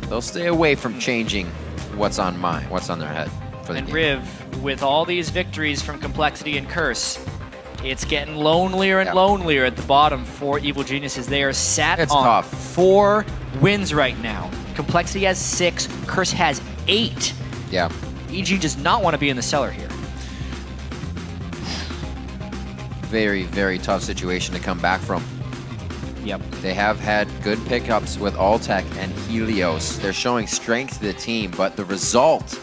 They'll stay away from changing what's on their head for the game. Riv, with all these victories from Complexity and Curse, it's getting lonelier and lonelier at the bottom for Evil Geniuses. They are sat on 4 wins right now. Complexity has 6, Curse has 8. Yeah. EG does not want to be in the cellar here. Very, very tough situation to come back from. Yep. They have had good pickups with Altec and Helios. They're showing strength to the team, but the result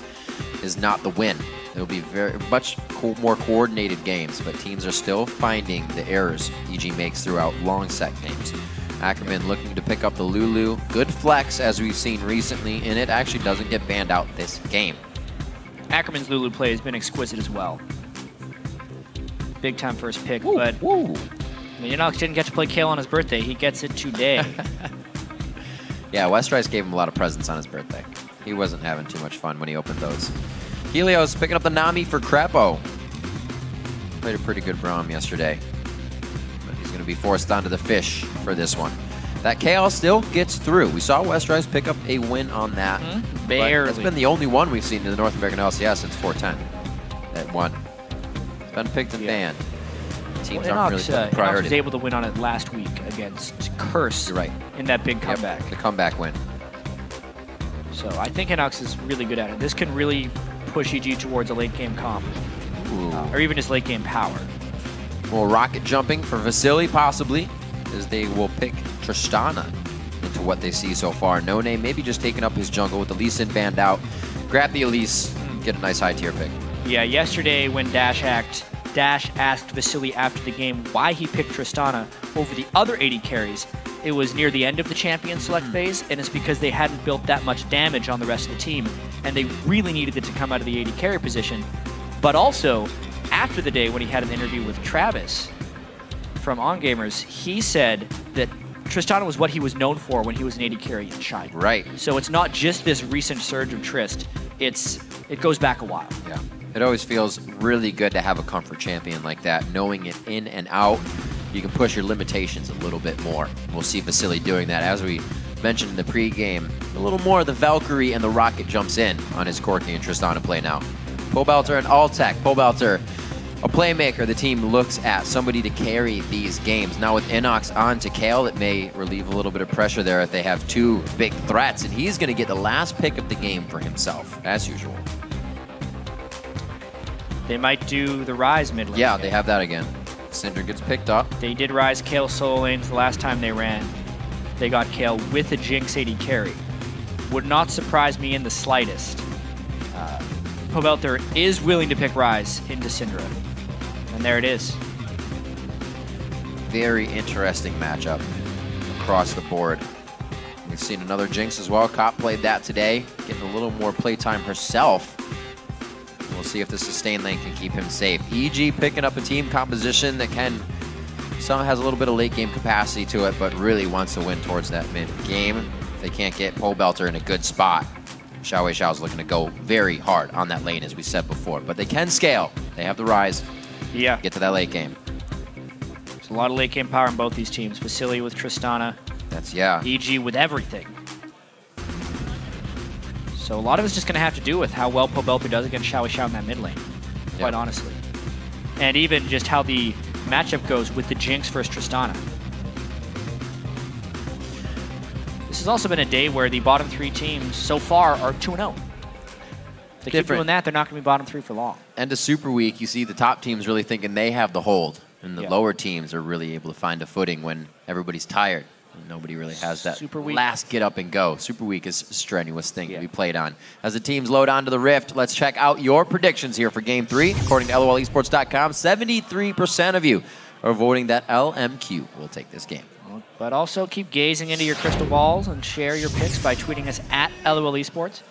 is not the win. It'll be very much more coordinated games, but teams are still finding the errors EG makes throughout long set games. Ackerman looking to pick up the Lulu. Good flex, as we've seen recently, and it actually doesn't get banned out this game. Ackerman's Lulu play has been exquisite as well. Big time first pick, but InnoX didn't get to play Kayle on his birthday. He gets it today. Yeah, Ryze gave him a lot of presents on his birthday. He wasn't having too much fun when he opened those. Helios picking up the Nami for Krepo. Played a pretty good Braum yesterday. But he's going to be forced onto the fish for this one. That Kayle still gets through. We saw Ryze pick up a win on that. Barely. It's been the only one we've seen in the North American LCS since 410. That one. It's been picked and banned. Teams aren't really putting priority. InnoX was able to win on it last week against Curse. You're right. In that big comeback. Yep, the comeback win. So I think InnoX is really good at it. This can really push EG towards a late game comp. Or even just late game power. Well, rocket jumping for Vasilii possibly, as they will pick Tristana into what they see so far. NoName maybe just taking up his jungle with Elise in banned out. Grab the Elise, get a nice high tier pick. Yeah, yesterday when Dash asked Vasilii after the game why he picked Tristana over the other AD carries, it was near the end of the champion select phase, and it's because they hadn't built that much damage on the rest of the team, and they really needed it to come out of the AD carry position. But also, after the day when he had an interview with Travis from OnGamers, he said that Tristana was what he was known for when he was an AD carry in China. Right. So it's not just this recent surge of Trist, it goes back a while. Yeah. It always feels really good to have a comfort champion like that, knowing it in and out. You can push your limitations a little bit more. We'll see Vasilii doing that. As we mentioned in the pregame, a little more of the Valkyrie and the Rocket jumps in on his Corki and Tristana play now. Pobelter and Altec. Pobelter, a playmaker the team looks at, somebody to carry these games. Now with InnoX on to Kayle, it may relieve a little bit of pressure there if they have 2 big threats, and he's going to get the last pick of the game for himself, as usual. They might do the Ryze mid lane. Yeah, they have that again. Syndra gets picked up. They did Ryze Kayle solo lanes the last time they ran. They got Kayle with a Jinx AD carry. Would not surprise me in the slightest. Pobelter is willing to pick Ryze into Syndra. And there it is. Very interesting matchup across the board. We've seen another Jinx as well. Cop played that today, getting a little more playtime herself. We'll see if the sustain lane can keep him safe. EG picking up a team composition that has a little bit of late game capacity to it, but really wants to win towards that mid game. If they can't get Pobelter in a good spot, XiaoWeiXiao is looking to go very hard on that lane, as we said before. But they can scale. They have the Ryze. Yeah. Get to that late game. There's a lot of late game power in both these teams. Vasilii with Tristana. EG with everything. So a lot of it's just going to have to do with how well Pobelter does against XiaoWeiXiao in that mid lane, quite honestly. And even just how the matchup goes with the Jinx versus Tristana. This has also been a day where the bottom 3 teams so far are 2-0. If they keep doing that, they're not going to be bottom 3 for long. And to SuperWeek, you see the top teams really thinking they have the hold, and the lower teams are really able to find a footing when everybody's tired. Nobody really has that last get up and go. SuperWeek is a strenuous thing to be played on. As the teams load onto the Rift, let's check out your predictions here for Game 3. According to LOLesports.com, 73% of you are voting that LMQ will take this game. But also keep gazing into your crystal balls and share your picks by tweeting us at LOLesports.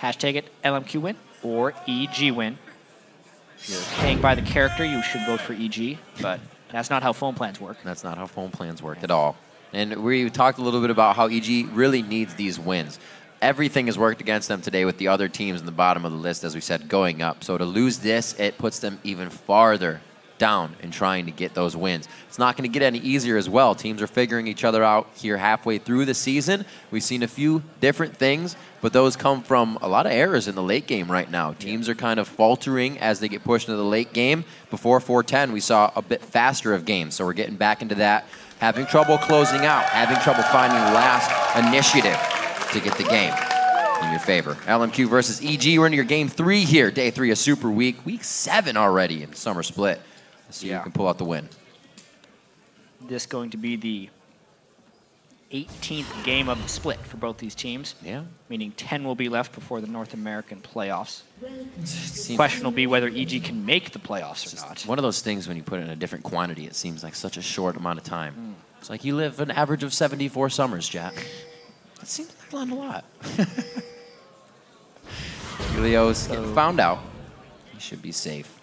Hashtag it LMQ win or EG win. If you're paying by the character, you should vote for EG, but that's not how phone plans work. That's not how phone plans work at all. And we talked a little bit about how EG really needs these wins. Everything has worked against them today with the other teams in the bottom of the list, as we said, going up. So to lose this, it puts them even farther down and trying to get those wins. It's not going to get any easier as well. Teams are figuring each other out here halfway through the season. We've seen a few different things, but those come from a lot of errors in the late game right now. Teams are kind of faltering as they get pushed into the late game. Before 4:10, we saw a bit faster of games, so we're getting back into that. Having trouble closing out, having trouble finding the last initiative to get the game in your favor. LMQ versus EG. We're into your game 3 here. Day 3 of Super Week. Week 7 already in the summer split. Let's see who can pull out the win. This going to be the 18th game of the split for both these teams. Yeah. Meaning 10 will be left before the North American playoffs. The question will be whether EG can make the playoffs or not. One of those things when you put it in a different quantity, it seems like such a short amount of time. It's like you live an average of 74 summers, Jack. It seems like a lot. Helios getting found out. He should be safe.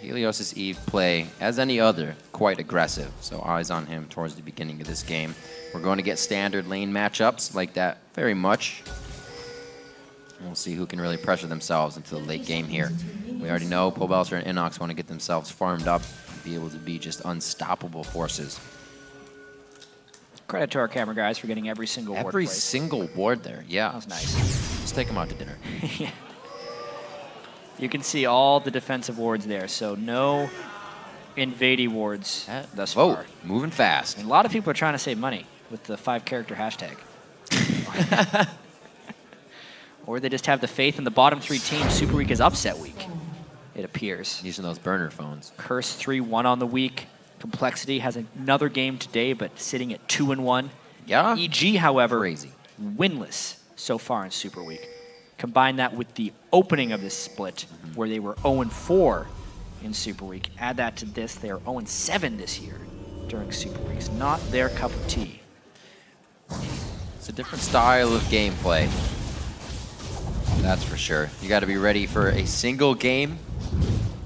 Helios' Eve play, as any other, quite aggressive. So eyes on him towards the beginning of this game. We're going to get standard lane matchups like that very much. We'll see who can really pressure themselves into the late game here. We already know Pobelter and InnoX want to get themselves farmed up and be able to be just unstoppable forces. Credit to our camera guys for getting every single ward. Every single ward there, yeah. That was nice. Let's take them out to dinner. Yeah. You can see all the defensive wards there, so no invadey wards thus far. Moving fast. And a lot of people are trying to save money with the 5-character hashtag. Or they just have the faith in the bottom 3 teams. Super Week is upset week, it appears. Using those burner phones. Curse 3-1 on the week. Complexity has another game today, but sitting at 2-1. Yeah. EG, however, crazy. Winless so far in Super Week. Combine that with the opening of this split, where they were 0-4 in Super Week. Add that to this, they are 0-7 this year during Super Weeks. Not their cup of tea. It's a different style of gameplay. That's for sure. You got to be ready for a single game.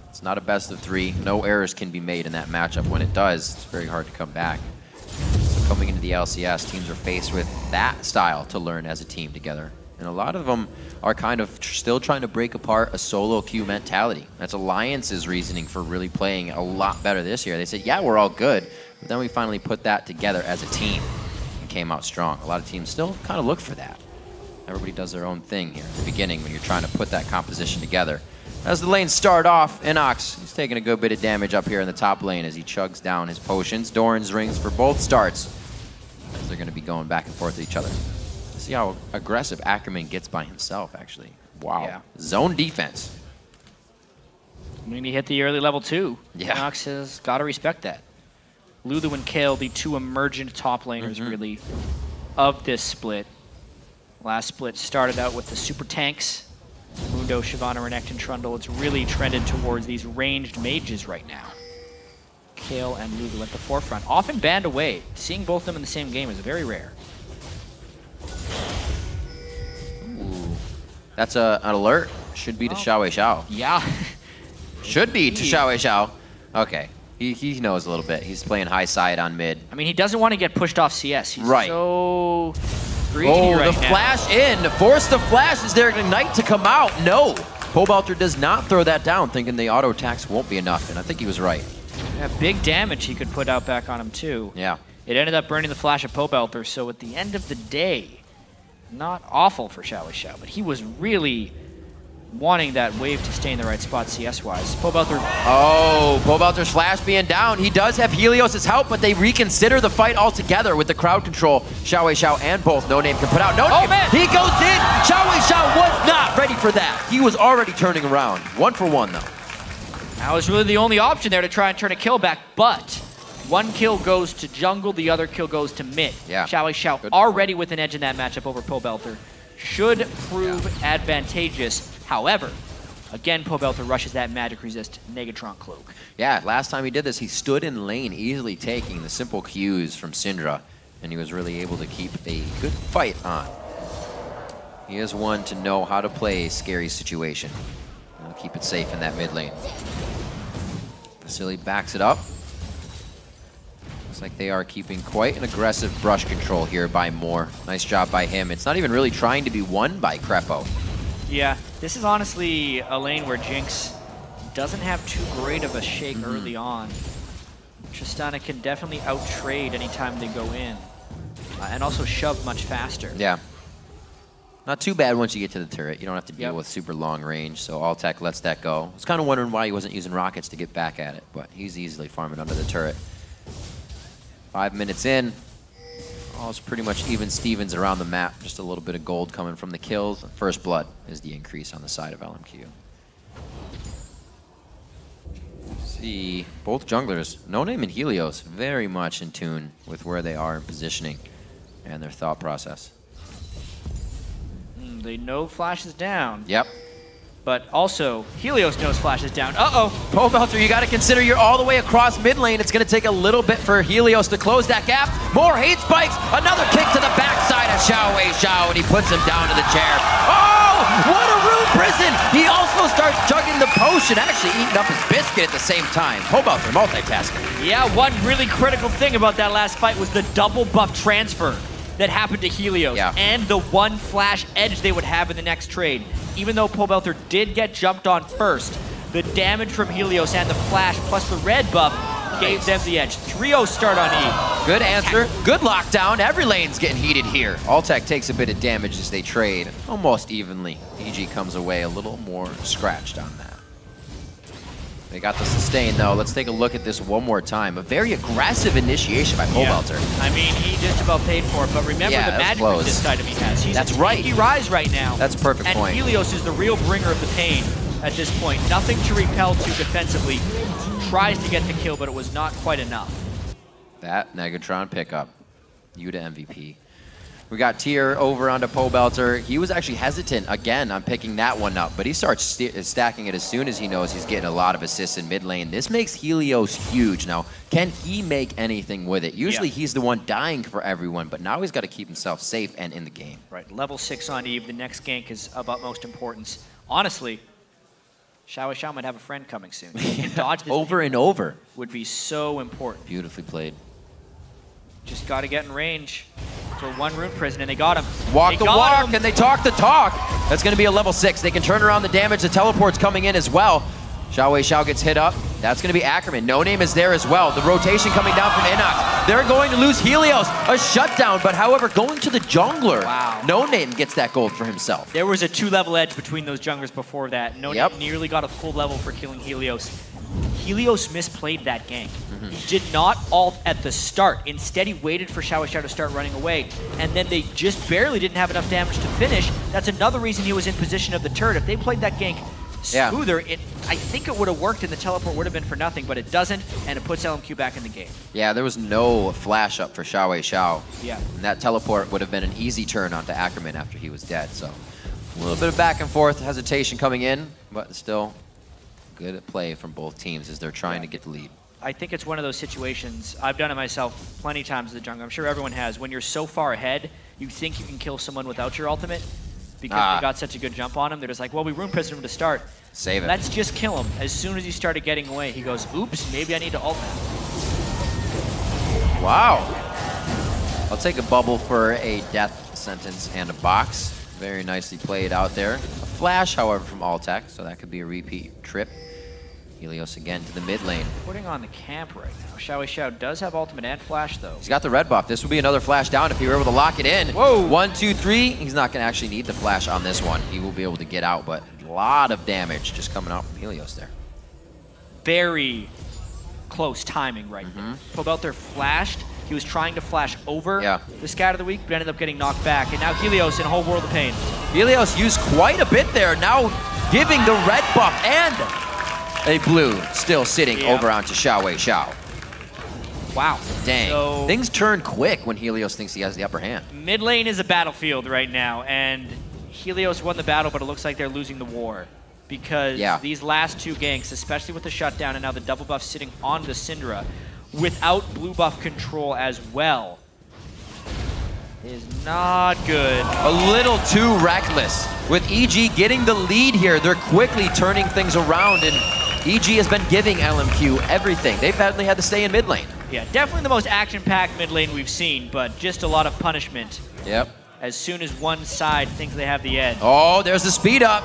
It's not a best of 3. No errors can be made in that matchup. When it does, it's very hard to come back. So coming into the LCS, teams are faced with that style to learn as a team together. And a lot of them are kind of still trying to break apart a solo queue mentality. That's Alliance's reasoning for really playing a lot better this year. They said, yeah, we're all good. But then we finally put that together as a team and came out strong. A lot of teams still kind of look for that. Everybody does their own thing here at the beginning when you're trying to put that composition together. As the lanes start off, InnoX, he's taking a good bit of damage up here in the top lane as he chugs down his potions. Doran's rings for both starts. As they're going to be going back and forth with each other. See how aggressive Ackerman gets by himself, actually. Wow. Yeah. Zone defense. When he hit the early level 2, yeah. InnoX has got to respect that. Lulu and Kayle, the 2 emergent top laners, really, of this split. Last split started out with the super tanks. Mundo, Shyvana, Renekton, Trundle. It's really trended towards these ranged mages right now. Kayle and Lulu at the forefront. Often banned away. Seeing both of them in the same game is very rare. Ooh. That's an alert. Should be to XiaoWeiXiao. Yeah. Should be to XiaoWeiXiao. Okay. He knows a little bit. He's playing high side on mid. I mean, he doesn't want to get pushed off CS. He's right. So greedy right the flash in. Force the flash. Is there an ignite to come out? No. Pobelter does not throw that down, thinking the auto attacks won't be enough, and I think he was right. Yeah, big damage he could put out back on him, too. Yeah. It ended up burning the flash of Pobelter, so at the end of the day, not awful for XiaoWeiXiao, but he was really wanting that wave to stay in the right spot CS-wise. Pobelter... Oh, Pobelter's flash being down. He does have Helios' help, but they reconsider the fight altogether with the crowd control. XiaoWeiXiao and both NoName can put out. NoName, he goes in! XiaoWeiXiao was not ready for that. He was already turning around. 1 for 1, though. That was really the only option there to try and turn a kill back, but one kill goes to jungle, the other kill goes to mid. Yeah. XiaoWeiXiao already with an edge in that matchup over Pobelter. Should prove advantageous. However, again, Pobelter rushes that magic resist Negatron cloak. Yeah, last time he did this, he stood in lane, easily taking the simple Qs from Syndra, and he was really able to keep a good fight on. He is one to know how to play a scary situation. And keep it safe in that mid lane. Vasilii backs it up. Looks like they are keeping quite an aggressive brush control here by Moore. Nice job by him. It's not even really trying to be won by Krepo. Yeah, this is honestly a lane where Jinx doesn't have too great of a shake early on. Tristana can definitely out-trade anytime they go in. And also shove much faster. Yeah. Not too bad once you get to the turret. You don't have to deal with super long range, so Altec lets that go. I was kind of wondering why he wasn't using rockets to get back at it, but he's easily farming under the turret. 5 minutes in. Oh, it's pretty much even Stevens around the map. Just a little bit of gold coming from the kills. First blood is the increase on the side of LMQ. See, both junglers, NoName and Helios, very much in tune with where they are in positioning and their thought process. They know Flash is down. Yep. But also, Helios knows Flash is down. Uh-oh. Pobelter, you got to consider you're all the way across mid lane. It's going to take a little bit for Helios to close that gap. More hate spikes. Another kick to the backside of XiaoWeiXiao, and he puts him down to the chair. Oh, what a rude prison. He also starts chugging the potion, actually eating up his biscuit at the same time. Pobelter multitasking. Yeah, one really critical thing about that last fight was the double buff transfer that happened to Helios and the one flash edge they would have in the next trade. Even though Pobelter did get jumped on first, the damage from Helios and the flash plus the red buff gave them the edge. 3-0 start on E. Good answer. Good lockdown. Every lane's getting heated here. Altec takes a bit of damage as they trade almost evenly. EG comes away a little more scratched on that. They got the sustain, though. Let's take a look at this one more time. A very aggressive initiation by Pobelter. I mean, he just about paid for it, but remember the magic resist item he has. He's That's right. He Ryze right now. That's a perfect point. And Helios is the real bringer of the pain at this point. Nothing to repel to defensively. Tries to get the kill, but it was not quite enough. That Negatron pickup. You to MVP. We got Tier over onto Pobelter. He was actually hesitant again on picking that one up, but he starts stacking it as soon as he knows he's getting a lot of assists in mid lane. This makes Helios huge. Now, can he make anything with it? Usually he's the one dying for everyone, but now he's got to keep himself safe and in the game. Right, level 6 on Eve. The next gank is of utmost importance. Honestly, XiaoWeiXiao might have a friend coming soon. Dodge this over and over. Would be so important. Beautifully played. Just got to get in range for one rune prison, and they got him. Walk the walk, and they talk the talk. That's going to be a level 6. They can turn around the damage. The teleport's coming in as well. XiaoWeiXiao gets hit up. That's going to be Ackerman. NoName is there as well. The rotation coming down from InnoX. They're going to lose Helios. A shutdown, but however, going to the jungler. Wow. NoName gets that gold for himself. There was a 2-level edge between those junglers before that. NoName nearly got a full level for killing Helios. Helios misplayed that gank. He did not ult at the start. Instead, he waited for XiaoWeiXiao to start running away, and then they just barely didn't have enough damage to finish. That's another reason he was in position of the turret. If they played that gank smoother, I think it would have worked and the teleport would have been for nothing, but it doesn't, and it puts LMQ back in the game. Yeah, there was no flash up for XiaoWeiXiao. Yeah. And that teleport would have been an easy turn onto Ackerman after he was dead, so a little bit of back and forth hesitation coming in, but still good play from both teams as they're trying to get the lead. I think it's one of those situations, I've done it myself plenty of times in the jungle, I'm sure everyone has, when you're so far ahead, you think you can kill someone without your ultimate, because they got such a good jump on him. They're just like, well, we rune prison him to start. Save it. Let's just kill him. As soon as he started getting away, he goes, oops, maybe I need to ult him. Wow. I'll take a bubble for a death sentence and a box. Very nicely played out there. A flash, however, from Altec, so that could be a repeat trip. Helios again to the mid lane. Putting on the camp right now. XiaoWeiXiao does have ultimate and flash, though. He's got the red buff. This would be another flash down if he were able to lock it in. Whoa. 1, 2, 3. He's not going to actually need the flash on this one. He will be able to get out, but a lot of damage just coming out from Helios there. Very close timing right there. Pobelter flashed. He was trying to flash over the scat of the week, but ended up getting knocked back. And now Helios in a whole world of pain. Helios used quite a bit there. Now giving the red buff and a blue still sitting over onto XiaoWeiXiao. Wow. Dang. So, things turn quick when Helios thinks he has the upper hand. Mid lane is a battlefield right now, and Helios won the battle, but it looks like they're losing the war. Because these last two ganks, especially with the shutdown and now the double buff sitting on the Syndra, without blue buff control as well, is not good. A little too reckless. With EG getting the lead here, they're quickly turning things around, and EG has been giving LMQ everything. They've badly had to stay in mid lane. Yeah, definitely the most action-packed mid lane we've seen, but just a lot of punishment. Yep. As soon as one side thinks they have the edge. Oh, there's the speed up.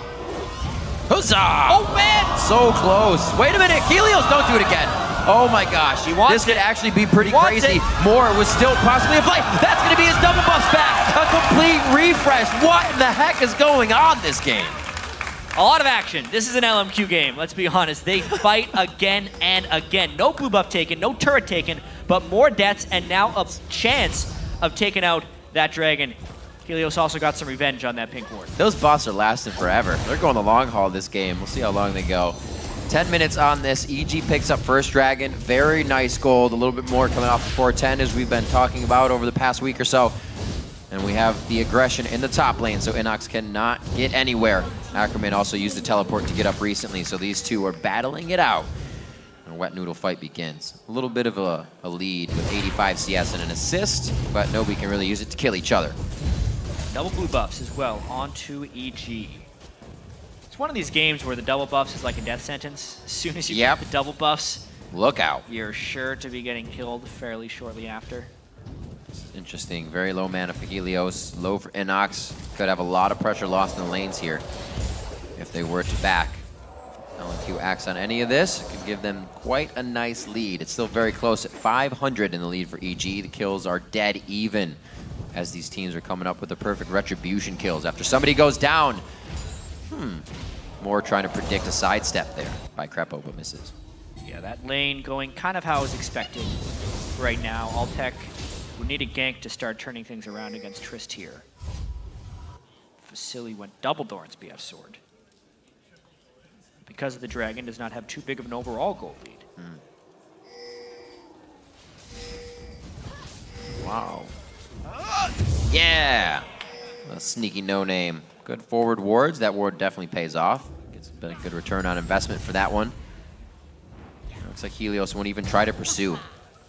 Huzzah! Oh, man! So close. Wait a minute. Helios, don't do it again. Oh my gosh. This could actually be pretty crazy. Moore was still possibly a play. That's going to be his double buffs back. A complete refresh. What in the heck is going on this game? A lot of action. This is an LMQ game, let's be honest. They fight again and again. No blue buff taken, no turret taken, but more deaths and now a chance of taking out that dragon. Helios also got some revenge on that pink ward. Those buffs are lasting forever. They're going the long haul this game. We'll see how long they go. 10 minutes on this. EG picks up first dragon. Very nice gold. A little bit more coming off the 410 as we've been talking about over the past week or so. And we have the aggression in the top lane, so InnoX cannot get anywhere. Ackerman also used the teleport to get up recently, so these two are battling it out. And a wet noodle fight begins. A little bit of a lead with 85 CS and an assist, but nobody can really use it to kill each other. Double blue buffs as well onto EG. It's one of these games where the double buffs is like a death sentence. As soon as you get the double buffs, look out. You're sure to be getting killed fairly shortly after. Interesting. Very low mana for Helios, low for InnoX. Could have a lot of pressure lost in the lanes here if they were to back. LMQ acts on any of this. It could give them quite a nice lead. It's still very close at 500 in the lead for EG. The kills are dead even as these teams are coming up with the perfect retribution kills. After somebody goes down, Moore trying to predict a sidestep there by Krepo, but misses. Yeah, that lane going kind of how I was expected right now. Altec would need a gank to start turning things around against Trist here. Vasilii went double Doran's BF sword. Because of the dragon, does not have too big of an overall gold lead. Wow. Yeah! A sneaky NoName. Good forward wards. That ward definitely pays off. Gets a good return on investment for that one. Looks like Helios won't even try to pursue.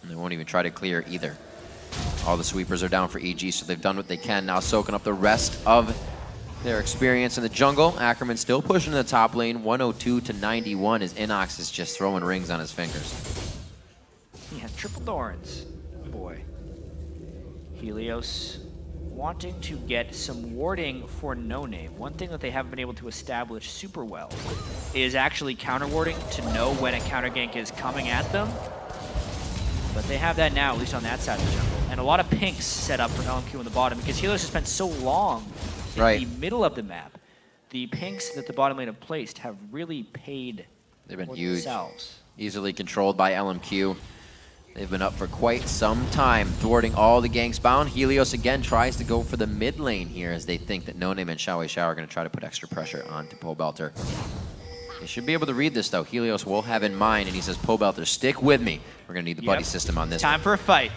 And they won't even try to clear either. All the sweepers are down for EG, so they've done what they can. Now soaking up the rest of their experience in the jungle. Ackerman still pushing in the top lane. 102 to 91 as InnoX is just throwing rings on his fingers. He has triple Dorans. Boy. Helios wanting to get some warding for NoName. One thing that they haven't been able to establish super well is actually counter warding to know when a counter gank is coming at them. But they have that now, at least on that side of the jungle. And a lot of pinks set up for LMQ in the bottom because Helios has spent so long in the middle of the map. The pinks that the bottom lane have placed have really paid They've been for huge. themselves. Easily controlled by LMQ. They've been up for quite some time, thwarting all the ganks bound. Helios again tries to go for the mid lane here as they think that NoName and XiaoWeiXiao are going to try to put extra pressure onto Pobelter. They should be able to read this, though. Helios will have in mind, and he says, Pobelter, stick with me. We're going to need the buddy system on this Time for a fight.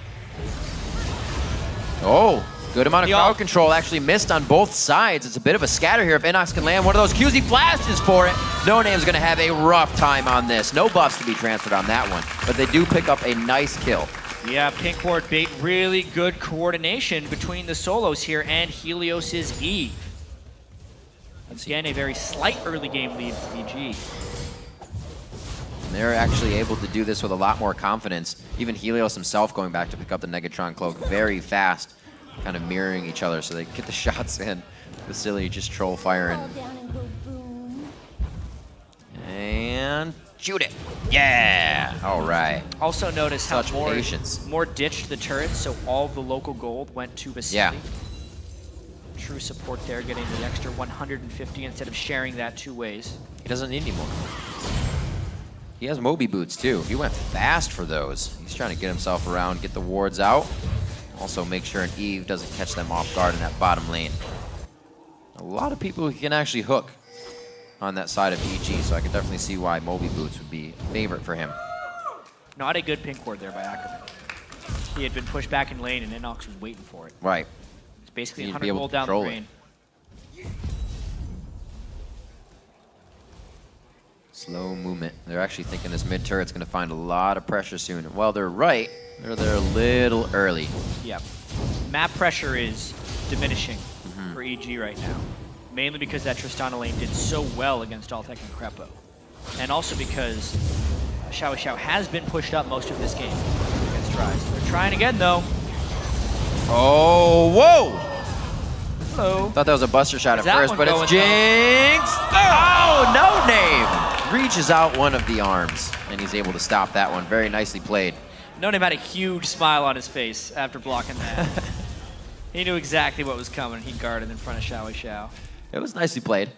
Oh, good amount of crowd control. Actually missed on both sides. It's a bit of a scatter here. If InnoX can land one of those QZ flashes for it, NoName's going to have a rough time on this. No buffs to be transferred on that one, but they do pick up a nice kill. Yeah, pink ward bait. Really good coordination between the solos here and Helios' Eve. Again, a very slight early game lead for EG. And they're actually able to do this with a lot more confidence. Even Helios himself going back to pick up the Negatron Cloak very fast, kind of mirroring each other so they get the shots in. Vasilii just troll firing. And shoot it. Yeah. All right. Also notice how patience. more ditched the turrets, so all of the local gold went to Vasilii. Yeah. True support there, getting the extra 150 instead of sharing that two ways. He doesn't need any more. He has Moby boots too. He went fast for those. He's trying to get himself around, get the wards out. Also make sure an Eve doesn't catch them off guard in that bottom lane. A lot of people who can actually hook on that side of EG, so I can definitely see why Moby boots would be a favorite for him. Not a good pink ward there by Ackerman. He had been pushed back in lane and InnoX was waiting for it. Right. It's basically 100 gold down the drain. Slow movement. They're actually thinking this mid turret's going to find a lot of pressure soon. Well, they're right. They're there a little early. Yep. Map pressure is diminishing for EG right now. Mainly because that Tristana lane did so well against Altec and Krepo. And also because XiaoWeiXiao has been pushed up most of this game against Ryze. They're trying again, though. Oh, whoa! Uh-oh. Thought that was a buster shot at first, but it's going, Jinx! Oh, NoName! Reaches out one of the arms, and he's able to stop that one. Very nicely played. NoName had a huge smile on his face after blocking that. He knew exactly what was coming. He guarded in front of XiaoWeiXiao. It was nicely played.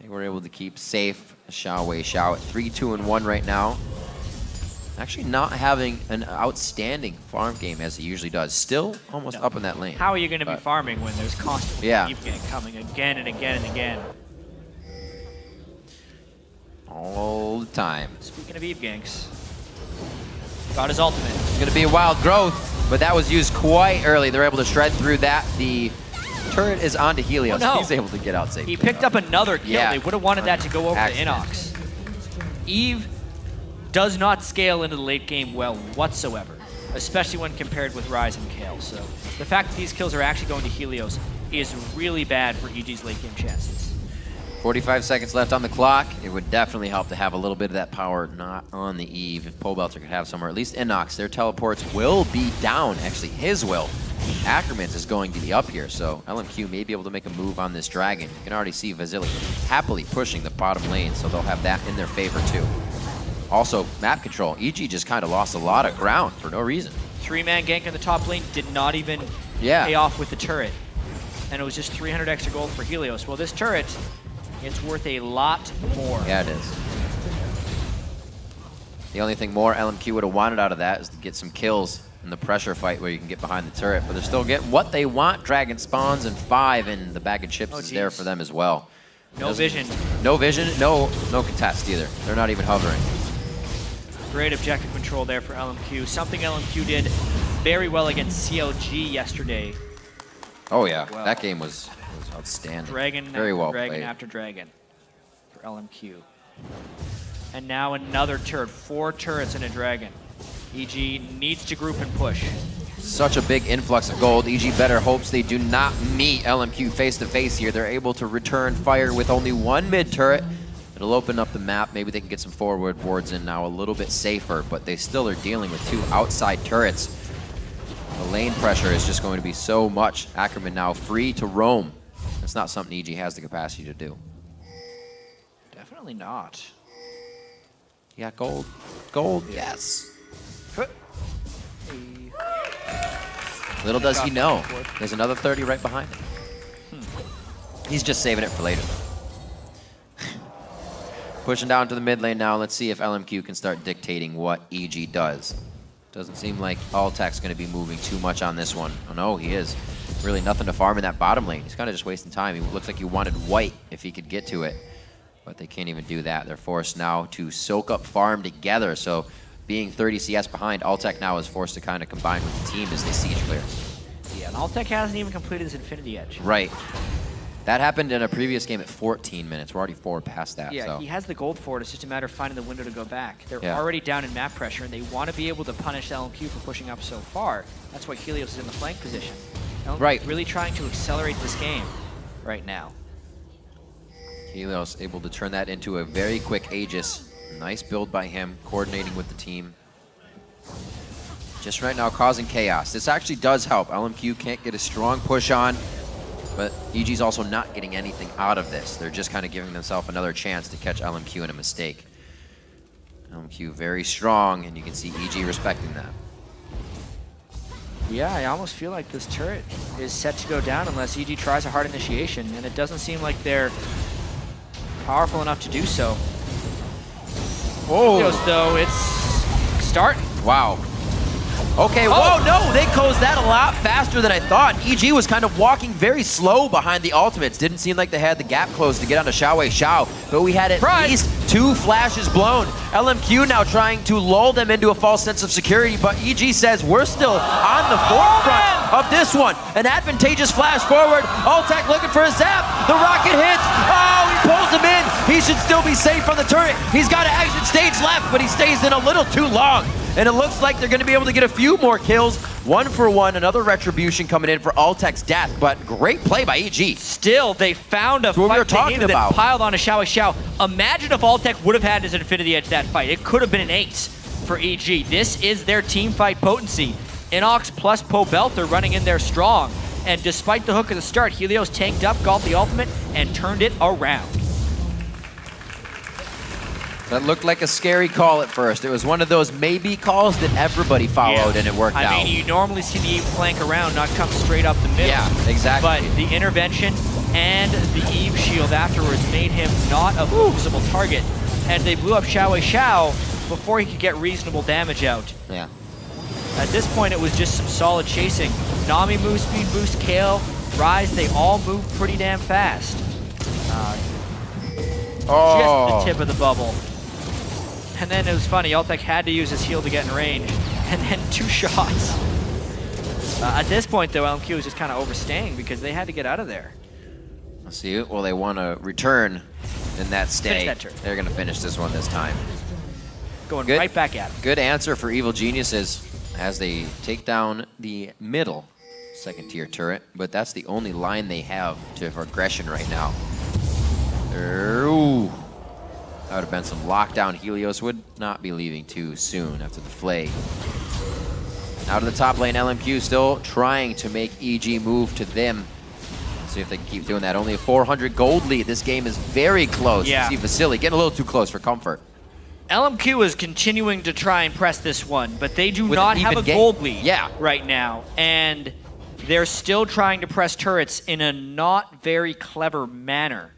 They were able to keep safe XiaoWeiXiao at 3-2-1 right now. Actually not having an outstanding farm game as he usually does. Still almost up in that lane. How are you going to be farming when there's constantly Eve gank coming again and again and again? All the time. Speaking of Eve ganks, got his ultimate. It's going to be a wild growth, but that was used quite early. They're able to shred through that. The turret is onto Helios. Oh, no. He's able to get out safely. He picked up another kill. Yeah. They would have wanted that to go over to InnoX. Eve does not scale into the late game well whatsoever, especially when compared with Ryze and Kayle. So the fact that these kills are actually going to Helios is really bad for EG's late game chances. 45 seconds left on the clock. It would definitely help to have a little bit of that power not on the Eve. If Pobelter could have some, or at least InnoX, their teleports will be down. Actually, his will. Ackerman's is going to be up here, so LMQ may be able to make a move on this dragon. You can already see Vasilii happily pushing the bottom lane, so they'll have that in their favor too. Also, map control. EG just kind of lost a lot of ground for no reason. 3-man gank in the top lane did not even pay off with the turret. And it was just 300 extra gold for Helios. Well, this turret, it's worth a lot more. Yeah, it is. The only thing more LMQ would have wanted out of that is to get some kills in the pressure fight where you can get behind the turret. But they're still getting what they want. Dragon spawns and 5, and the bag of chips is there for them as well. No vision. No vision, no contest either. They're not even hovering. Great objective control there for LMQ. Something LMQ did very well against CLG yesterday. Oh yeah, that game was outstanding. Dragon very well dragon played. after dragon for LMQ. And now another turret. 4 turrets and a dragon. EG needs to group and push. Such a big influx of gold. EG better hopes they do not meet LMQ face to face here. They're able to return fire with only 1 mid turret. It'll open up the map. Maybe they can get some forward wards in now a little bit safer, but they still are dealing with 2 outside turrets. The lane pressure is just going to be so much. Ackerman now free to roam. That's not something EG has the capacity to do. Definitely not. Yeah, gold. Gold, yes. Little does he know, there's another 30 right behind him. He's just saving it for later. Pushing down to the mid lane now. Let's see if LMQ can start dictating what EG does. Doesn't seem like Altec's going to be moving too much on this one. Oh no, he is. Really nothing to farm in that bottom lane. He's kind of just wasting time. He looks like he wanted white if he could get to it. But they can't even do that. They're forced now to soak up farm together. So being 30 CS behind, Altec now is forced to kind of combine with the team as they siege clear. Yeah, and Altec hasn't even completed his Infinity Edge. Right. That happened in a previous game at 14 minutes. We're already 4 past that. Yeah, so. he has the gold for it. It's just a matter of finding the window to go back. They're already down in map pressure, and they want to be able to punish LMQ for pushing up so far. That's why Helios is in the flank position. LMQ is really trying to accelerate this game right now. Helios able to turn that into a very quick Aegis. Nice build by him, coordinating with the team. Just right now causing chaos. This actually does help. LMQ can't get a strong push on, but EG's also not getting anything out of this. They're just kind of giving themselves another chance to catch LMQ in a mistake. LMQ very strong, and you can see EG respecting that. Yeah, I almost feel like this turret is set to go down unless EG tries a hard initiation, and it doesn't seem like they're powerful enough to do so. Helios, though, it's starting. Wow. Okay, whoa, no, they closed that a lot faster than I thought. EG was kind of walking very slow behind the ultimates. Didn't seem like they had the gap closed to get onto XiaoWeiXiao, but we had at least 2 flashes blown. LMQ now trying to lull them into a false sense of security, but EG says we're still on the forefront of this one. An advantageous flash forward. Altec looking for a zap. The rocket hits. Oh, he pulls him in. He should still be safe from the turret. He's got an exit stage left, but he stays in a little too long. And it looks like they're going to be able to get a few more kills. 1 for 1, another retribution coming in for Altec's death, but great play by EG. Still, they found a fight that piled on to XiaoWeiXiao. Imagine if Altec would have had his Infinity Edge that fight. It could have been an ace for EG. This is their team fight potency. InnoX plus Pobelter running in there strong. And despite the hook at the start, Helios tanked up, got the ultimate, and turned it around. That looked like a scary call at first. It was one of those maybe calls that everybody followed, and it worked out. I mean, you normally see the Eve flank around, not come straight up the middle. Yeah, exactly. But the intervention and the Eve shield afterwards made him not a focusable target. And they blew up XiaoWeiXiao before he could get reasonable damage out. Yeah. At this point, it was just some solid chasing. Nami move speed boost, Kayle, Ryze, they all move pretty damn fast. Just the tip of the bubble. And then it was funny, Altec had to use his heal to get in range, and then 2 shots. At this point, though, LMQ was just kind of overstaying because they had to get out of there. Let's see, well, they want to return in that stay. Finish that turn. They're going to finish this one this time. Going right back at him. Good answer for Evil Geniuses as they take down the middle second-tier turret, but that's the only line they have for aggression right now. Ooh. That would have been some lockdown. Helios would not be leaving too soon after the flay. Out of the top lane, LMQ still trying to make EG move to them. Let's see if they can keep doing that. Only a 400 gold lead. This game is very close. Yeah. You see Vasilii getting a little too close for comfort. LMQ is continuing to try and press this one, but they do not have a gold lead right now. And they're still trying to press turrets in a not very clever manner.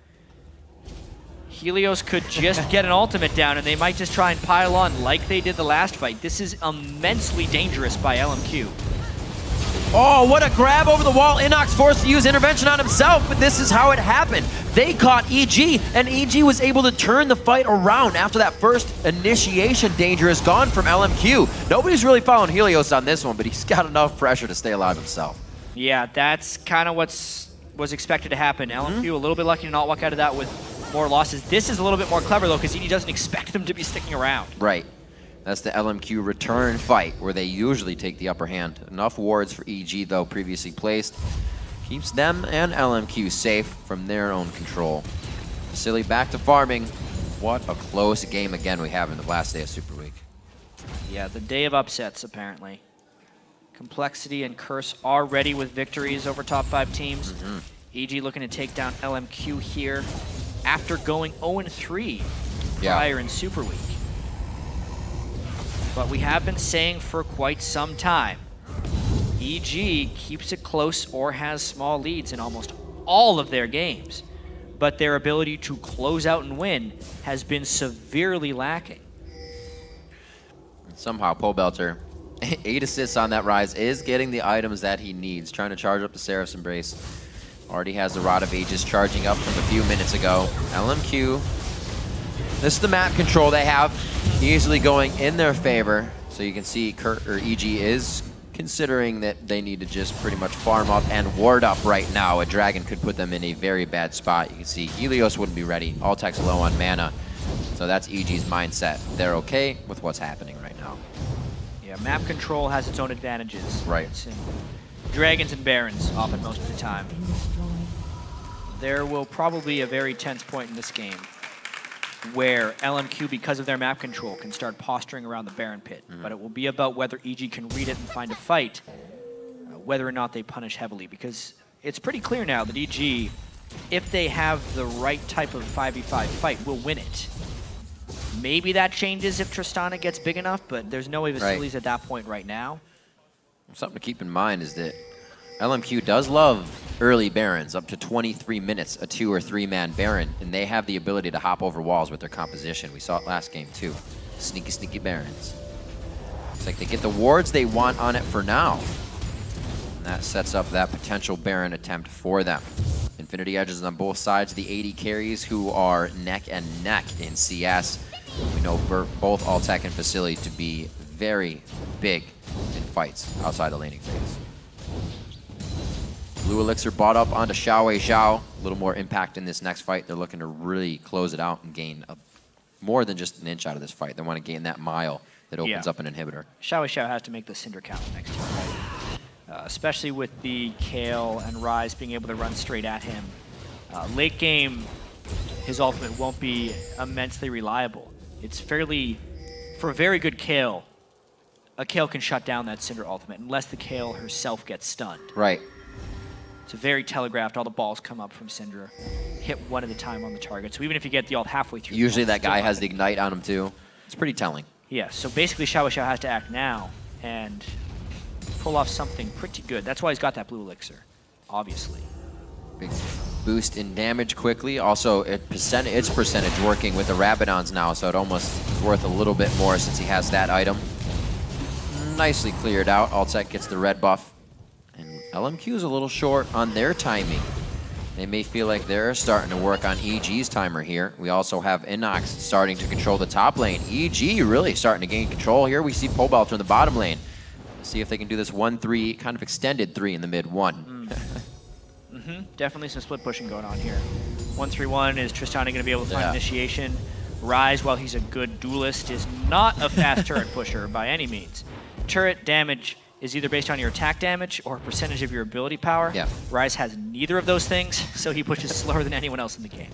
Helios could just get an ultimate down, and they might just try and pile on like they did the last fight. This is immensely dangerous by LMQ. Oh, what a grab over the wall. InnoX forced to use intervention on himself, but this is how it happened. They caught EG, and EG was able to turn the fight around after that first initiation danger is gone from LMQ. Nobody's really following Helios on this one, but he's got enough pressure to stay alive himself. Yeah, that's kind of was expected to happen. LMQ a little bit lucky to not walk out of that with more losses. This is a little bit more clever, though, because EG doesn't expect them to be sticking around. Right. That's the LMQ return fight, where they usually take the upper hand. Enough wards for EG, though, previously placed. Keeps them and LMQ safe from their own control. Vasilii back to farming. What a close game again we have in the last day of SuperWeek. Yeah, the day of upsets, apparently. Complexity and Curse are ready with victories over top 5 teams. EG looking to take down LMQ here after going 0-3 prior in SuperWeek. But we have been saying for quite some time, EG keeps it close or has small leads in almost all of their games, but their ability to close out and win has been severely lacking. Somehow Pobelter, 8 assists on that Ryze, is getting the items that he needs, trying to charge up the Seraph's Embrace. Already has the Rod of Ages charging up from a few minutes ago. LMQ, this is the map control they have, easily going in their favor. So you can see EG is considering that they need to just pretty much farm up and ward up right now. A dragon could put them in a very bad spot. You can see Helios wouldn't be ready. Altec's low on mana. So that's EG's mindset. They're okay with what's happening right now. Yeah, map control has its own advantages. Right. It's in Dragons and Barons often most of the time. There will probably be a very tense point in this game where LMQ, because of their map control, can start posturing around the Baron pit. But it will be about whether EG can read it and find a fight, whether or not they punish heavily. Because it's pretty clear now that EG, if they have the right type of 5v5 fight, will win it. Maybe that changes if Tristana gets big enough, but there's no way Vasilii's at that point right now. Something to keep in mind is that LMQ does love early Barons, up to 23 minutes, a 2 or 3 man Baron, and they have the ability to hop over walls with their composition. We saw it last game too. Sneaky, sneaky Barons. It's like they get the wards they want on it for now. And that sets up that potential Baron attempt for them. Infinity Edges on both sides of the AD carries who are neck and neck in CS. We know both Altec and Vasilii to be very big in fights outside the laning phase. Blue Elixir bought up onto XiaoWeiXiao. A little more impact in this next fight. They're looking to really close it out and gain more than just an inch out of this fight. They want to gain that mile that opens up an inhibitor. XiaoWeiXiao has to make the Syndra count next turn, right? Especially with the Kayle and Ryze being able to run straight at him. Late game, his ultimate won't be immensely reliable. It's fairly, for a very good Kayle, a Kayle can shut down that Syndra ultimate unless the Kayle herself gets stunned. Right. It's very telegraphed. All the balls come up from Syndra. Hit one at a time on the target. So even if you get the ult halfway through... Usually that guy has the ignite on him too. It's pretty telling. Yeah, so basically XiaoWeiXiao has to act now and pull off something pretty good. That's why he's got that blue elixir, obviously. Big boost in damage quickly. Also, its percentage working with the Rabadons now, so it almost is worth a little bit more since he has that item. Nicely cleared out. Altec gets the red buff. And LMQ is a little short on their timing. They may feel like they're starting to work on EG's timer here. We also have InnoX starting to control the top lane. EG really starting to gain control here. We see Pobelter in the bottom lane. Let's see if they can do this 1-3, kind of extended 3 in the mid 1. Definitely some split pushing going on here. 1-3-1, is Tristana going to be able to find initiation? Ryze, while he's a good duelist, is not a fast turret pusher by any means. Turret damage is either based on your attack damage or percentage of your ability power. Yeah. Ryze has neither of those things, so he pushes slower than anyone else in the game.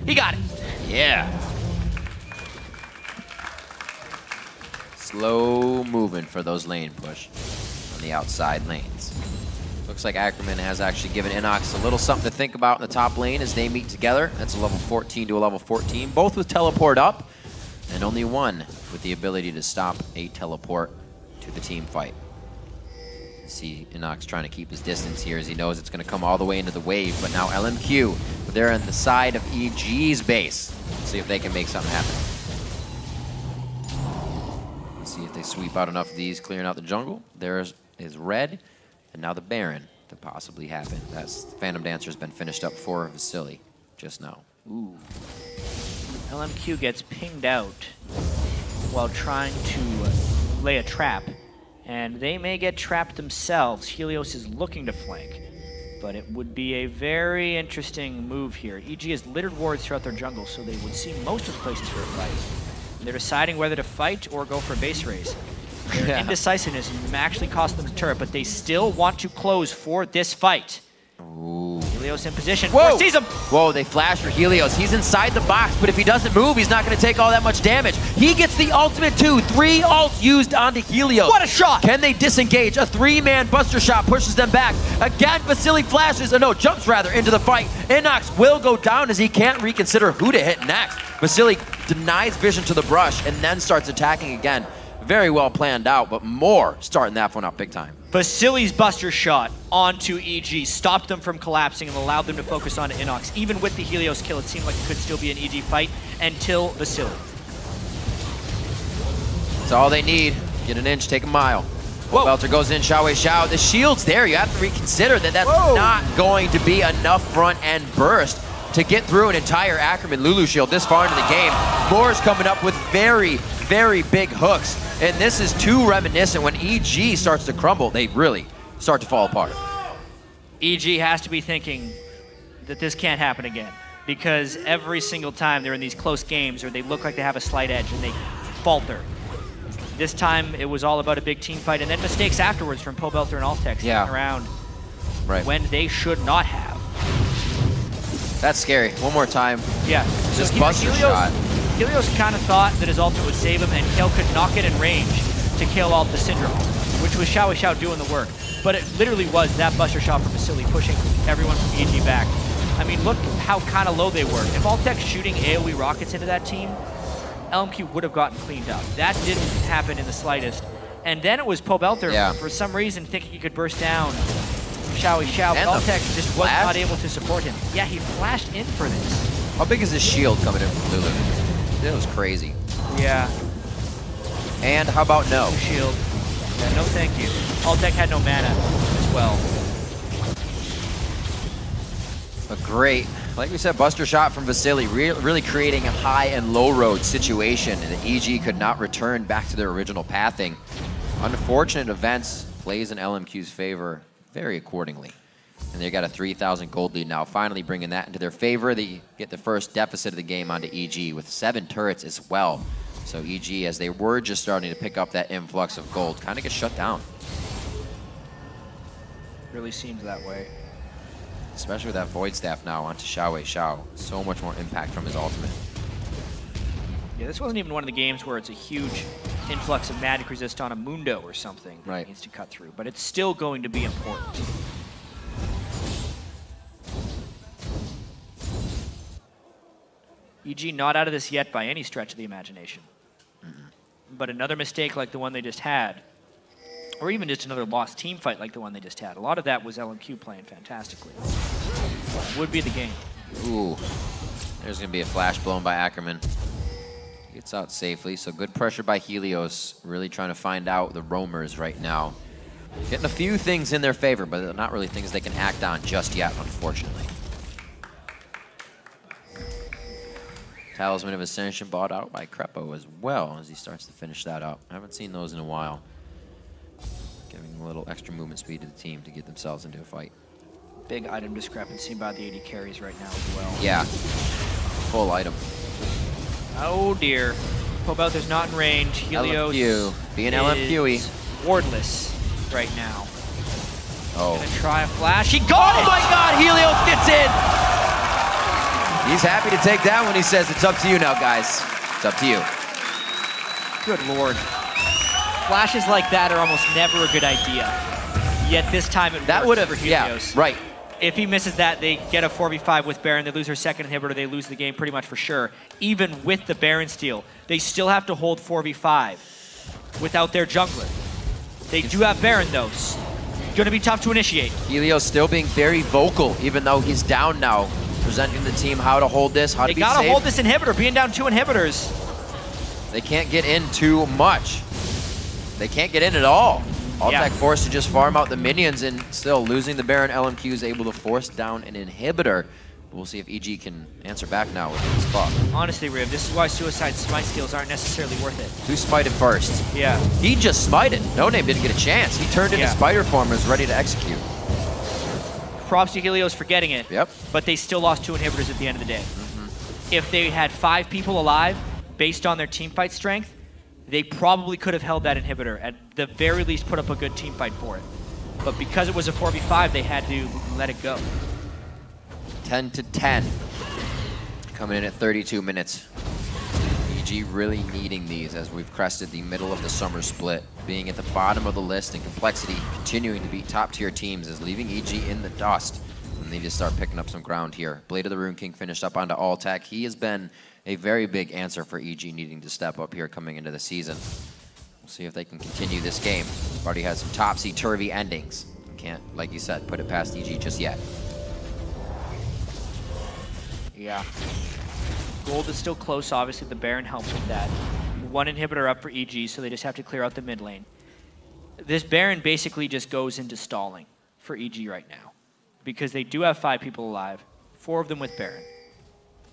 He got it. Yeah. Slow moving for those lane push on the outside lanes. Looks like Ackerman has actually given InnoX a little something to think about in the top lane as they meet together. That's a level 14 to a level 14, both with teleport up, and only one with the ability to stop a teleport to the team fight. See InnoX trying to keep his distance here as he knows it's going to come all the way into the wave, but now LMQ, they're on the side of EG's base. Let's see if they can make something happen. Let's see if they sweep out enough of these, clearing out the jungle. There is red, and now the Baron to possibly happen. That's Phantom Dancer has been finished up for Vasilii just now. Ooh. LMQ gets pinged out while trying to lay a trap, and they may get trapped themselves. Helios is looking to flank, but it would be a very interesting move here. EG has littered wards throughout their jungle, so they would see most of the places for a fight. They're deciding whether to fight or go for a base race. Their indecisiveness actually cost them the turret, but they still want to close for this fight. Ooh. Helios in position. Whoa! Sees him! Whoa, they flash for Helios. He's inside the box, but if he doesn't move, he's not going to take all that much damage. He gets the ultimate too. 3 ults used onto Helios. What a shot! Can they disengage? A 3-man buster shot pushes them back. Again, Vasilii flashes, jumps rather into the fight. InnoX will go down as he can't reconsider who to hit next. Vasilii denies vision to the brush and then starts attacking again. Very well planned out, but more starting that one up big time. Vasilii's buster shot onto EG stopped them from collapsing and allowed them to focus on InnoX. Even with the Helios kill, it seemed like it could still be an EG fight until Vasilii. That's all they need. Get an inch, take a mile. Pobelter goes in, XiaoWeiXiao. The shield's there. You have to reconsider that that's not going to be enough front end burst to get through an entire Ackerman Lulu shield this far into the game. Moore's coming up with very, very big hooks. And this is too reminiscent. When EG starts to crumble, they really start to fall apart. EG has to be thinking that this can't happen again, because every single time they're in these close games or they look like they have a slight edge and they falter. This time it was all about a big team fight and then mistakes afterwards from Pobelter and Altec sticking around when they should not have. That's scary. One more time. Yeah. Just buster shot. Helios kind of thought that his ultimate would save him and Kayle could knock it in range to kill ult the Syndra, which was XiaoWeiXiao doing the work. But it literally was that buster shot from Vasilii pushing everyone from EG back. I mean, look how kind of low they were. If Altec's shooting AoE rockets into that team, LMQ would have gotten cleaned up. That didn't happen in the slightest. And then it was Pobelter, for some reason, thinking he could burst down XiaoWeiXiao, but Altec just was not able to support him. Yeah, he flashed in for this. How big is this shield coming in from Lulu? That was crazy. Yeah. And how about no? Shield. Yeah, no thank you. Altec had no mana as well. A great, like we said, buster shot from Vasilii, really creating a high and low road situation, and the EG could not return back to their original pathing. Unfortunate events plays in LMQ's favor very accordingly. And they got a 3,000 gold lead now, finally bringing that into their favor. They get the first deficit of the game onto EG with 7 turrets as well. So EG, as they were just starting to pick up that influx of gold, kind of gets shut down. Really seems that way. Especially with that Void Staff now onto XiaoWeiXiao. So much more impact from his ultimate. Yeah, this wasn't even one of the games where it's a huge influx of magic resist on a Mundo or something that right. needs to cut through, but it's still going to be important. EG not out of this yet by any stretch of the imagination. But another mistake like the one they just had, or even just another lost team fight like the one they just had, a lot of that was LMQ playing fantastically. Would be the game. Ooh, there's going to be a flash blown by Ackerman. Gets out safely, so good pressure by Helios, really trying to find out the roamers right now. Getting a few things in their favor, but they're not really things they can act on just yet, unfortunately. Talisman of Ascension bought out by Krepo as well as he starts to finish that up. I haven't seen those in a while. Giving a little extra movement speed to the team to get themselves into a fight. Big item discrepancy by the AD carries right now as well. Yeah, full item. Oh dear. Pobelter's not in range. Helios LMQ, being LMQ-y. Wardless right now. Oh. Gonna try a flash. He got it! Oh my god, Helios gets in! He's happy to take that one. He says, it's up to you now, guys. It's up to you. Good lord. Flashes like that are almost never a good idea. Yet this time it works for Helios. Yeah, right. If he misses that, they get a 4v5 with Baron. They lose their second inhibitor. They lose the game pretty much for sure. Even with the Baron steal, they still have to hold 4v5 without their jungler. They do have Baron, though. Going to be tough to initiate. Helios still being very vocal, even though he's down now. Presenting the team how to hold this, how to be safe. They gotta hold this inhibitor, being down 2 inhibitors. They can't get in too much. They can't get in at all. Altec forced to just farm out the minions, and still losing the Baron. LMQ is able to force down an inhibitor. We'll see if EG can answer back now with this buff. Honestly, Riv, this is why Suicide Smite steals aren't necessarily worth it. Who smited first? Yeah. He just smited. NoName didn't get a chance. He turned into spider form and was ready to execute. Props to Helios for getting it. Yep. But they still lost 2 inhibitors at the end of the day. If they had 5 people alive, based on their team fight strength, they probably could have held that inhibitor. At the very least, put up a good team fight for it. But because it was a 4v5, they had to let it go. 10-10. Coming in at 32 minutes. EG really needing these as we've crested the middle of the summer split. Being at the bottom of the list and complexity continuing to beat top tier teams is leaving EG in the dust. And they need to start picking up some ground here. Blade of the Rune King finished up onto Altec. He has been a very big answer for EG needing to step up here coming into the season. We'll see if they can continue this game. We've already had some topsy-turvy endings. Can't, like you said, put it past EG just yet. Yeah. Gold is still close, obviously the Baron helps with that. 1 inhibitor up for EG, so they just have to clear out the mid lane. This Baron basically just goes into stalling for EG right now. Because they do have 5 people alive, 4 of them with Baron.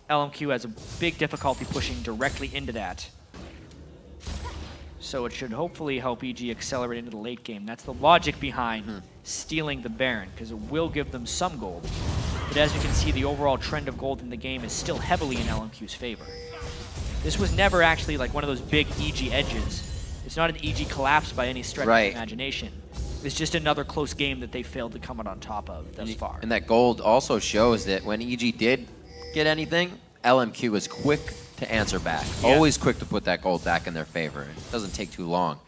LMQ has a big difficulty pushing directly into that. So it should hopefully help EG accelerate into the late game. That's the logic behind stealing the Baron, because it will give them some gold. But as you can see, the overall trend of gold in the game is still heavily in LMQ's favor. This was never actually like one of those big EG edges. It's not an EG collapse by any stretch of the imagination. It's just another close game that they failed to come out on top of thus far. And that gold also shows that when EG did get anything, LMQ was quick to answer back. Always quick to put that gold back in their favor. It doesn't take too long.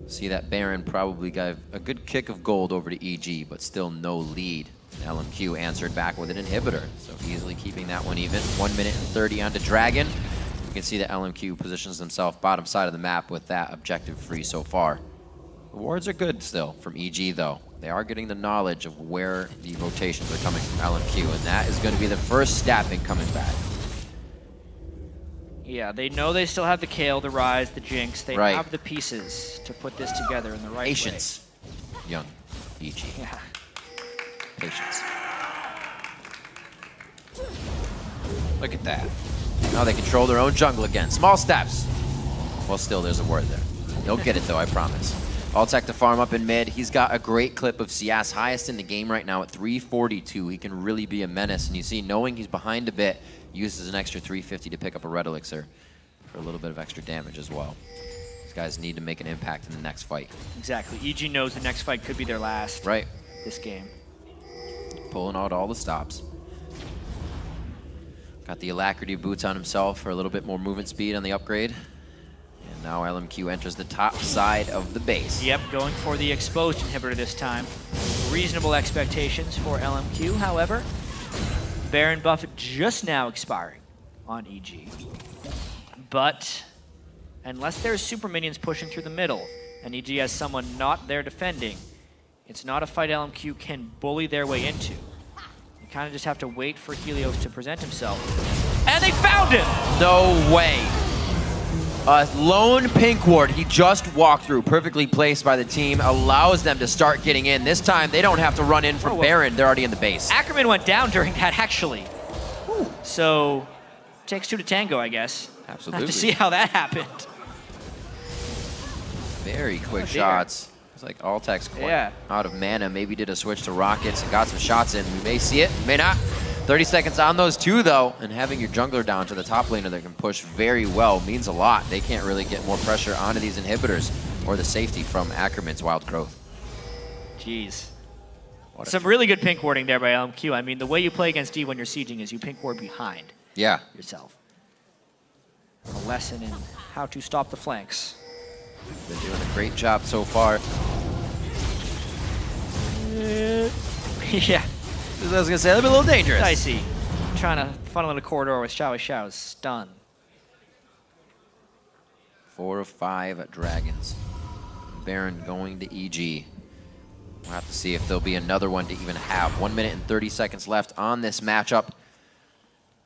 See that Baron probably got a good kick of gold over to EG, but still no lead. LMQ answered back with an inhibitor, so easily keeping that one even. 1 minute and 30 onto Dragon. You can see that LMQ positions themselves bottom side of the map with that objective free so far. The wards are good still from EG though. They are getting the knowledge of where the rotations are coming from LMQ, and that is going to be the first step in coming back. Yeah, they know they still have the Kayle, the Ryze, the Jinx. They have the pieces to put this together in the right way. Patience, young EG. Yeah. Patience. Look at that. Now they control their own jungle again. Small steps. Well, still, there's a word there. They'll get it, though, I promise. Altec to farm up in mid. He's got a great clip of CS, highest in the game right now at 342. He can really be a menace. And you see, knowing he's behind a bit, uses an extra 350 to pick up a red elixir for a little bit of extra damage as well. These guys need to make an impact in the next fight. Exactly. EG knows the next fight could be their last. Right. This game. Pulling out all the stops. Got the Alacrity boots on himself for a little bit more movement speed on the upgrade. And now LMQ enters the top side of the base. Yep, going for the exposed inhibitor this time. Reasonable expectations for LMQ, however. Baron buff just now expiring on EG. But unless there's super minions pushing through the middle, and EG has someone not there defending, it's not a fight LMQ can bully their way into. You kind of just have to wait for Helios to present himself. And they found him! No way. A lone pink ward he just walked through, perfectly placed by the team, allows them to start getting in. This time, they don't have to run in from Baron. They're already in the base. Ackerman went down during that, actually. So, takes two to tango, I guess. Absolutely. Have to see how that happened. Very quick shots. It's like Altec's quite out of mana. Maybe did a switch to rockets and got some shots in. We may see it, may not. 30 seconds on those two, though, and having your jungler down to the top laner that can push very well means a lot. They can't really get more pressure onto these inhibitors or the safety from Ackerman's wild growth. Jeez. Some really good pink warding there by LMQ. I mean, the way you play against D when you're sieging is you pink ward behind yourself. A lesson in how to stop the flanks. Been doing a great job so far. Yeah. I was gonna say, that'd be a little dangerous. Dicey. Trying to funnel in a corridor with XiaoWeiXiao's stun. 4 of 5 dragons. Baron going to EG. We'll have to see if there'll be another one to even have. 1 minute and 30 seconds left on this matchup.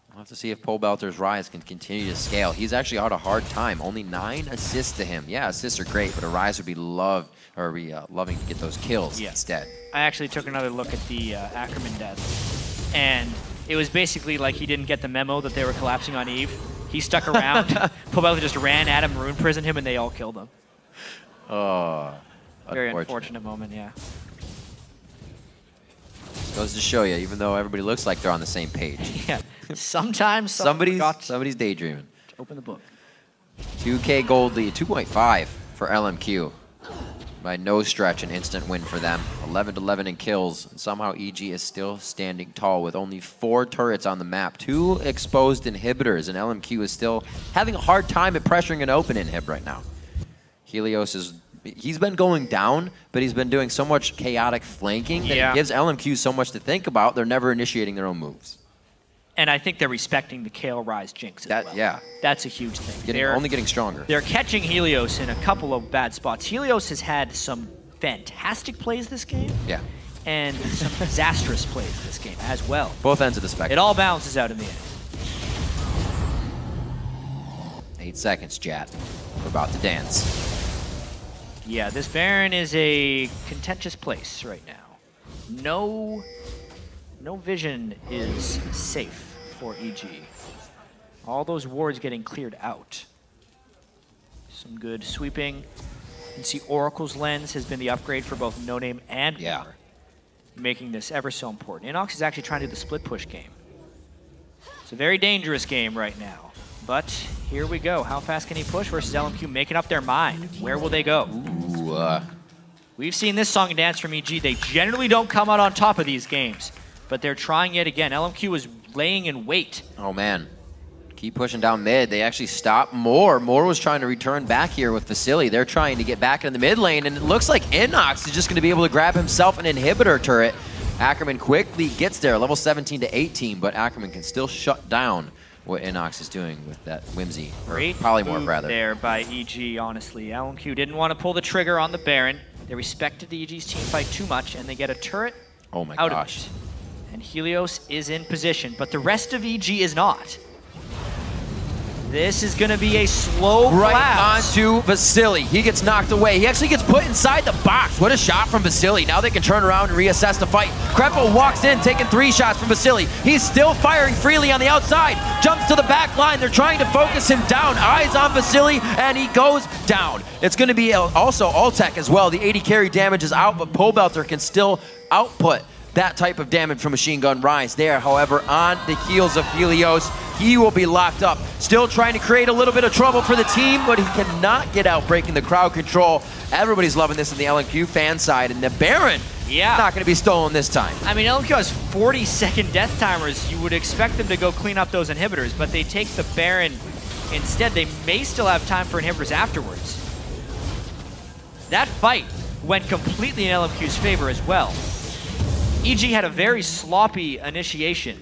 We'll have to see if Pobelter's Ryze can continue to scale. He's actually had a hard time. Only 9 assists to him. Yeah, assists are great, but a Ryze would be loving to get those kills instead. I actually took another look at the Ackerman death, and it was basically like he didn't get the memo that they were collapsing on Eve. He stuck around. Pobelter just ran at him, rune prisoned him, and they all killed him. Oh, very unfortunate moment, yeah. Goes to show you, even though everybody looks like they're on the same page. Yeah, sometimes somebody's daydreaming. Open the book. 2K gold lead, 2.5 for LMQ. By no stretch, an instant win for them. 11-11 in kills. And somehow EG is still standing tall with only 4 turrets on the map. 2 exposed inhibitors, and LMQ is still having a hard time at pressuring an open inhib right now. Helios he's been going down, but he's been doing so much chaotic flanking that it gives LMQ so much to think about. They're never initiating their own moves. And I think they're respecting the Kayle, Ryze, Jinx as well. Yeah. That's a huge thing. Only getting stronger. They're catching Helios in a couple of bad spots. Helios has had some fantastic plays this game. Yeah. And some disastrous plays this game as well. Both ends of the spectrum. It all balances out in the end. 8 seconds, chat. We're about to dance. Yeah, this Baron is a contentious place right now. No vision is safe for EG. All those wards getting cleared out. Some good sweeping. You can see Oracle's Lens has been the upgrade for both NoName and War, making this ever so important. InnoX is actually trying to do the split push game. It's a very dangerous game right now. But here we go. How fast can he push versus LMQ making up their mind? Where will they go? Ooh, We've seen this song and dance from EG. They generally don't come out on top of these games, but they're trying yet again. LMQ is laying in wait. Oh, man. Keep pushing down mid. They actually stopped Moore. Moore was trying to return back here with Vasilii. They're trying to get back in the mid lane, and it looks like InnoX is just going to be able to grab himself an inhibitor turret. Ackerman quickly gets there, level 17 to 18, but Ackerman can still shut down what InnoX is doing with that Whimsy. Great Polymorph, rather. There by EG, honestly. LMQ didn't want to pull the trigger on the Baron. They respected the EG's team fight too much, and they get a turret out of it. And Helios is in position, but the rest of EG is not. This is going to be a slow blast. Onto Vasilii. He gets knocked away. He actually gets put inside the box. What a shot from Vasilii. Now they can turn around and reassess the fight. Krepo walks in, taking 3 shots from Vasilii. He's still firing freely on the outside. Jumps to the back line. They're trying to focus him down. Eyes on Vasilii, and he goes down. It's going to be also Altec as well. The 80 carry damage is out, but Pobelter can still output that type of damage from Machine Gun Ryze there. However, on the heels of Helios, he will be locked up. Still trying to create a little bit of trouble for the team, but he cannot get out, breaking the crowd control. Everybody's loving this on the LMQ fan side, and the Baron not going to be stolen this time. I mean, LMQ has 40-second death timers. You would expect them to go clean up those inhibitors, but they take the Baron instead. They may still have time for inhibitors afterwards. That fight went completely in LMQ's favor as well. EG had a very sloppy initiation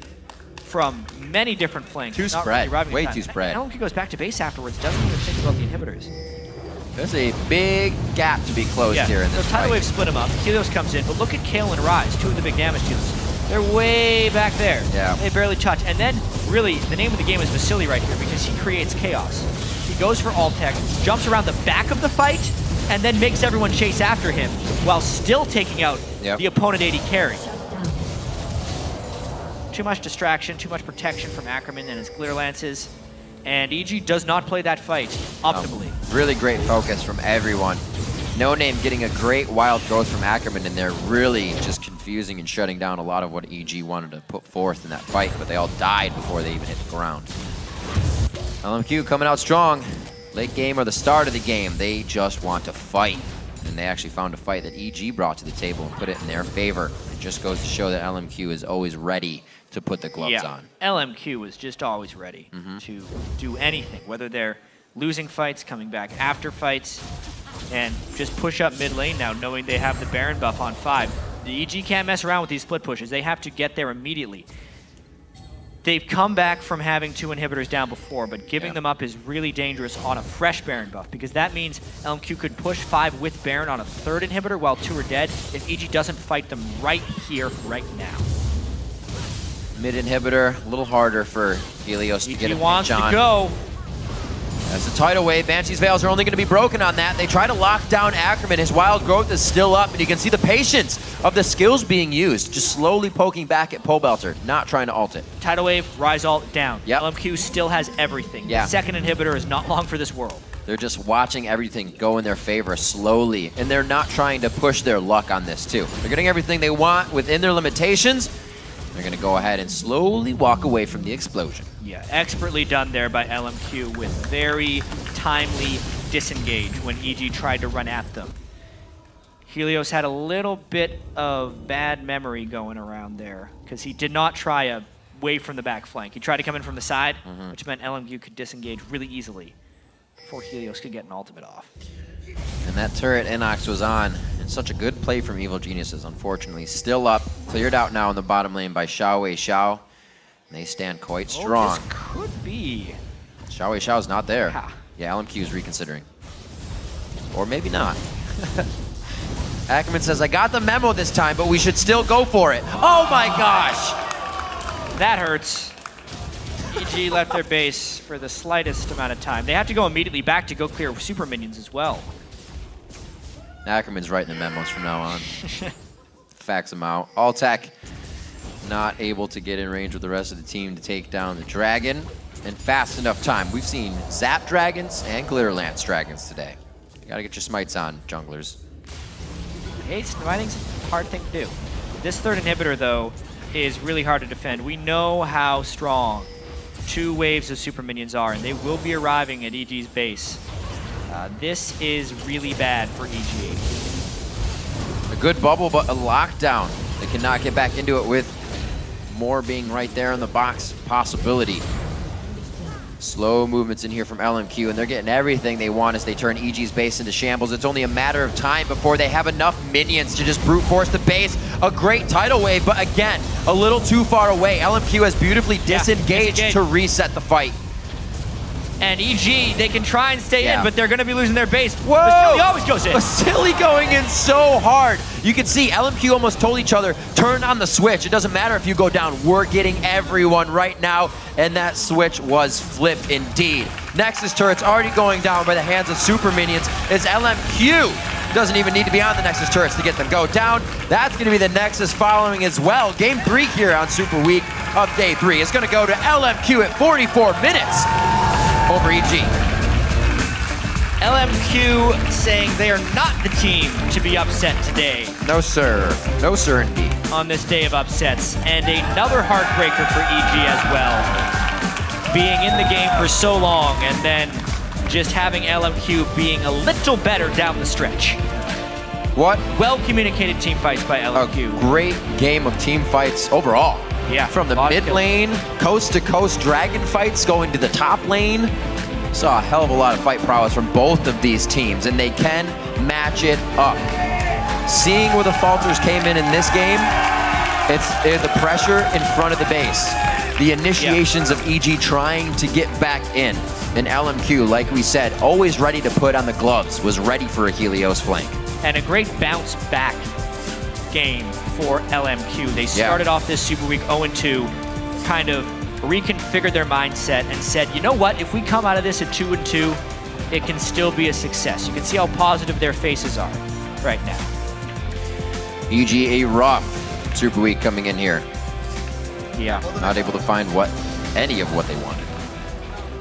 from many different flanks. Too spread, way too spread. LMQ goes back to base afterwards, doesn't even think about the inhibitors. There's a big gap to be closed here in this Tidal fight. Wave split him up. Helios comes in, but look at Kayle and Ryze, two of the big damage dealers. They're way back there. Yeah. They barely touch. And then, really, the name of the game is Vasilii right here because he creates chaos. He goes for Altec, jumps around the back of the fight, and then makes everyone chase after him while still taking out the opponent AD carry. Too much distraction, too much protection from Ackerman and his Glitter Lances. And EG does not play that fight optimally. Really great focus from everyone. NoName getting a great wild growth from Ackerman, and they're really just confusing and shutting down a lot of what EG wanted to put forth in that fight, but they all died before they even hit the ground. LMQ coming out strong. Late game or the start of the game, they just want to fight. And they actually found a fight that EG brought to the table and put it in their favor. It just goes to show that LMQ is always ready to put the gloves on. LMQ is just always ready to do anything, whether they're losing fights, coming back after fights, and just push up mid lane now, knowing they have the Baron buff on 5. The EG can't mess around with these split pushes. They have to get there immediately. They've come back from having 2 inhibitors down before, but giving them up is really dangerous on a fresh Baron buff, because that means LMQ could push 5 with Baron on a 3rd inhibitor while 2 are dead if EG doesn't fight them right here, right now. Mid inhibitor, a little harder for Helios to get a wants pinch on. to go. As the tidal wave, Banshee's Veils are only going to be broken on that. They try to lock down Ackerman. His wild growth is still up, and you can see the patience of the skills being used, just slowly poking back at Pobelter, not trying to ult it. Tidal wave, Ryze ult down. LMQ still has everything. The 2nd inhibitor is not long for this world. They're just watching everything go in their favor slowly, and they're not trying to push their luck on this too. They're getting everything they want within their limitations. They're going to go ahead and slowly walk away from the explosion. Yeah, expertly done there by LMQ with very timely disengage when EG tried to run at them. Helios had a little bit of bad memory going around there because he did not try a wave from the back flank. He tried to come in from the side, which meant LMQ could disengage really easily before Helios could get an ultimate off. And that turret InnoX was on, and such a good play from Evil Geniuses, unfortunately. Still up, cleared out now in the bottom lane by XiaoWeiXiao. They stand quite strong. This could be. XiaoWeiXiao's not there. Yeah, LMQ is reconsidering. Or maybe not. Ackerman says, I got the memo this time, but we should still go for it. Oh my gosh! That hurts. EG left their base for the slightest amount of time. They have to go immediately back to go clear super minions as well. Ackerman's writing the memos from now on. Fax them out. Altec not able to get in range with the rest of the team to take down the dragon in fast enough time. We've seen Zap Dragons and Glitter Lance Dragons today. You gotta get your smites on, junglers. I think it's a hard thing to do. This 3rd inhibitor, though, is really hard to defend. We know how strong 2 waves of super minions are, and they will be arriving at EG's base. This is really bad for EG. A good bubble, but a lockdown. They cannot get back into it with more being right there in the box possibility. Slow movements in here from LMQ, and they're getting everything they want as they turn EG's base into shambles. It's only a matter of time before they have enough minions to just brute force the base. A great tidal wave, but again, a little too far away. LMQ has beautifully disengaged to reset the fight. And EG, they can try and stay in, but they're going to be losing their base. Whoa! Vasilii always goes in. Vasilii going in so hard. You can see LMQ almost told each other, turn on the switch. It doesn't matter if you go down. We're getting everyone right now. And that switch was flipped indeed. Nexus turret's already going down by the hands of super minions. As LMQ doesn't even need to be on the Nexus turrets to get them go down. That's going to be the Nexus following as well. Game 3 here on SuperWeek of Day 3 is going to go to LMQ at 44 minutes. Over EG. LMQ saying they are not the team to be upset today. No, sir. No, sir, indeed. On this day of upsets. And another heartbreaker for EG as well. Being in the game for so long and then just having LMQ being a little better down the stretch. What? Well-communicated team fights by LMQ. A great game of team fights overall. Yeah. From the mid lane, coast-to-coast dragon fights going to the top lane. Saw a hell of a lot of fight prowess from both of these teams, and they can match it up. Seeing where the falters came in this game, it's the pressure in front of the base. the initiations of EG trying to get back in. And LMQ, like we said, always ready to put on the gloves, was ready for a Helios flank. And a great bounce back game for LMQ. They started off this Super Week 0-2, kind of reconfigured their mindset and said, you know what, if we come out of this at 2-2, it can still be a success. You can see how positive their faces are right now. EG a rough Super Week coming in here. Yeah. Not able to find any of what they wanted.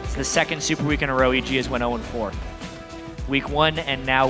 It's the second Super Week in a row EG has went 0-4. Week 1 and now